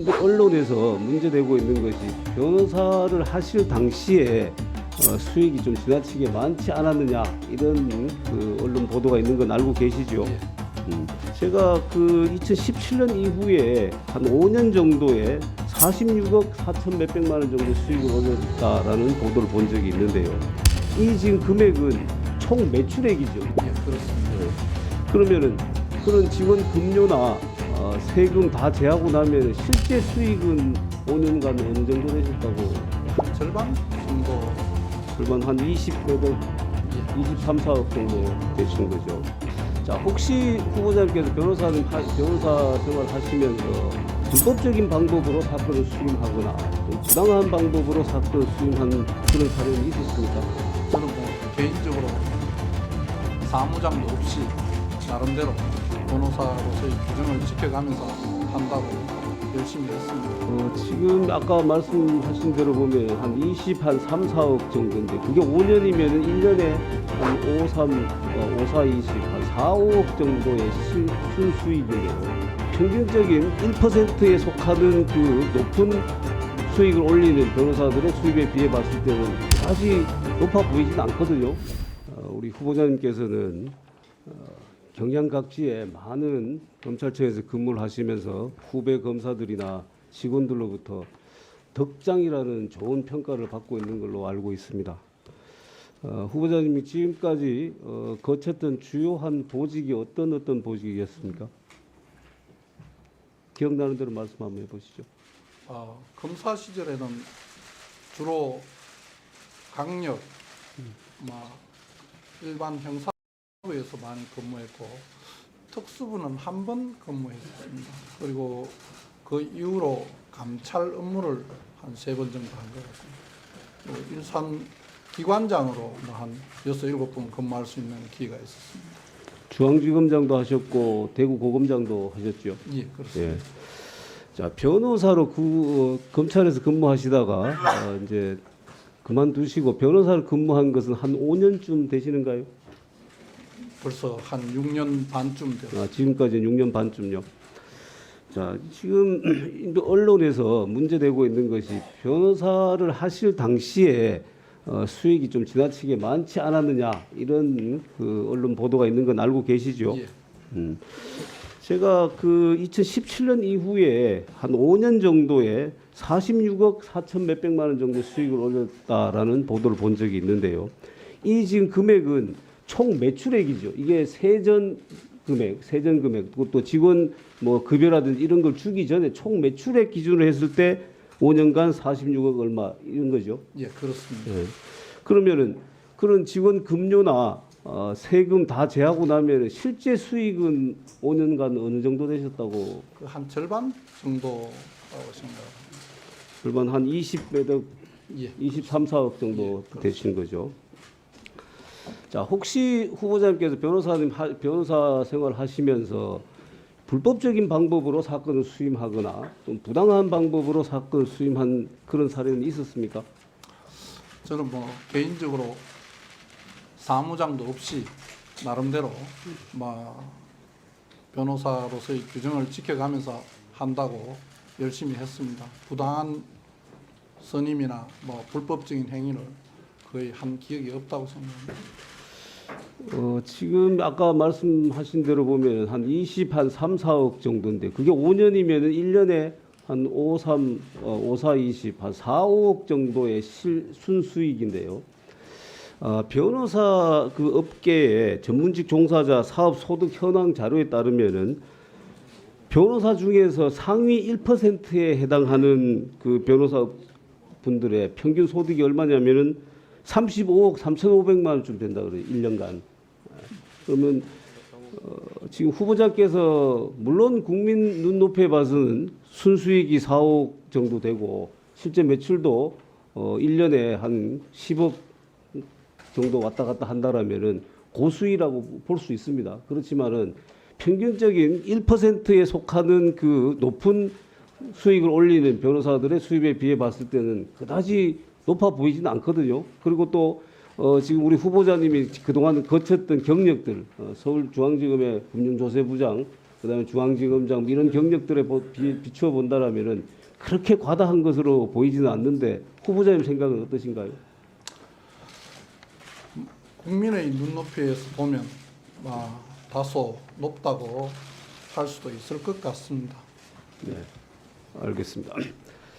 이제 언론에서 문제되고 있는 것이 변호사를 하실 당시에 수익이 좀 지나치게 많지 않았느냐 이런 그 언론 보도가 있는 건 알고 계시죠? 제가 그 2017년 이후에 한 5년 정도에 46억 4천 몇백만 원 정도 수익을 올렸다라는 보도를 본 적이 있는데요. 이 지금 금액은 총 매출액이죠. 예, 그렇습니다. 그러면은 그런 직원 급료나 세금 다 제하고 나면 실제 수익은 5년간 어느 정도 되셨다고? 절반 정도. 그러면 한 20억, 23, 4억 정도 되신 거죠. 자, 혹시 후보자님께서 변호사 생활 하시면서 불법적인 방법으로 사건을 수임하거나 좀 부당한 방법으로 사건을 수임한 그런 사례는 있으십니까? 저는 뭐 개인적으로 사무장도 없이 나름대로 변호사로서의 규정을 지켜가면서 한다고 열심히 했습니다. 지금 아까 말씀하신 대로 보면 한 3, 4억 정도인데 그게 5년이면 1년에 한 5, 3, 5, 4, 20, 한 4, 5억 정도의 순수익이네요. 평균적인 1%에 속하는 그 높은 수익을 올리는 변호사들의 수입에 비해 봤을 때는 아직 높아 보이진 않거든요. 우리 후보자님께서는 경향각지에 많은 검찰청에서 근무를 하시면서 후배 검사들이나 직원들로부터 덕장이라는 좋은 평가를 받고 있는 걸로 알고 있습니다. 후보자님이 지금까지 거쳤던 주요한 보직이 어떤 보직이었습니까? 기억나는 대로 말씀 한번 해보시죠. 검사 시절에는 주로 강력, 일반 형사부에서 많이 근무했고 특수부는 한 번 근무했습니다. 그리고 그 이후로 감찰 업무를 한 3번 정도 한 것 같습니다. 일산 기관장으로 한 6, 7번 근무할 수 있는 기회가 있었습니다. 중앙지검장도 하셨고 대구 고검장도 하셨죠. 예, 그렇습니다. 예. 자, 변호사로 검찰에서 근무하시다가 이제 그만두시고 변호사로 근무한 것은 한 5년쯤 되시는가요? 벌써 한 6년 반쯤 됐습니다. 지금까지는 6년 반쯤요. 자, 지금 언론에서 문제되고 있는 것이 변호사를 하실 당시에 수익이 좀 지나치게 많지 않았느냐 이런 그 언론 보도가 있는 건 알고 계시죠? 예. 제가 그 2017년 이후에 한 5년 정도에 46억 4천 몇백만 원 정도 수익을 올렸다라는 보도를 본 적이 있는데요. 이 지금 금액은 총 매출액이죠. 이게 세전 금액, 또 직원 뭐 급여라든지 이런 걸 주기 전에 총 매출액 기준으로 했을 때 5년간 46억 얼마 이런 거죠. 예, 그렇습니다. 예. 그러면은 그런 직원 급료나 세금 다 제하고 나면 실제 수익은 5년간 어느 정도 되셨다고? 한 절반 정도 생각합니다. 그러면 한 20억, 예. 23, 4억 정도 예, 되신 거죠. 자, 혹시 후보자님께서 변호사 생활 하시면서 불법적인 방법으로 사건을 수임하거나 좀 부당한 방법으로 사건을 수임한 그런 사례는 있었습니까? 저는 뭐 개인적으로 사무장도 없이 나름대로 변호사로서의 규정을 지켜가면서 한다고 열심히 했습니다. 부당한 선임이나 불법적인 행위를 거의 한 기억이 없다고 생각합니다. 지금 아까 말씀하신 대로 보면 한 3, 4억 정도인데 그게 5년이면 1년에 한 5, 4, 20, 한 4, 5억 정도의 순수익인데요. 변호사 그 업계의 전문직 종사자 사업 소득 현황 자료에 따르면은 변호사 중에서 상위 1%에 해당하는 그 변호사 분들의 평균 소득이 얼마냐면은 35억 3,500만 원쯤 된다 그래요. 1년간. 그러면 지금 후보자께서 물론 국민 눈높이에 봐서는 순수익이 4억 정도 되고 실제 매출도 1년에 한 10억 정도 왔다 갔다 한다라면은 고수익이라고 볼 수 있습니다. 그렇지만은 평균적인 1%에 속하는 그 높은 수익을 올리는 변호사들의 수입에 비해 봤을 때는 그다지 높아 보이지는 않거든요. 그리고 또 지금 우리 후보자님이 그동안 거쳤던 경력들, 서울중앙지검의 금융조세부장, 그다음에 중앙지검장 이런 경력들에 비추어 본다라면은 그렇게 과다한 것으로 보이지는 않는데 후보자님 생각은 어떠신가요? 국민의 눈높이에서 보면 다소 높다고 할 수도 있을 것 같습니다. 네, 알겠습니다.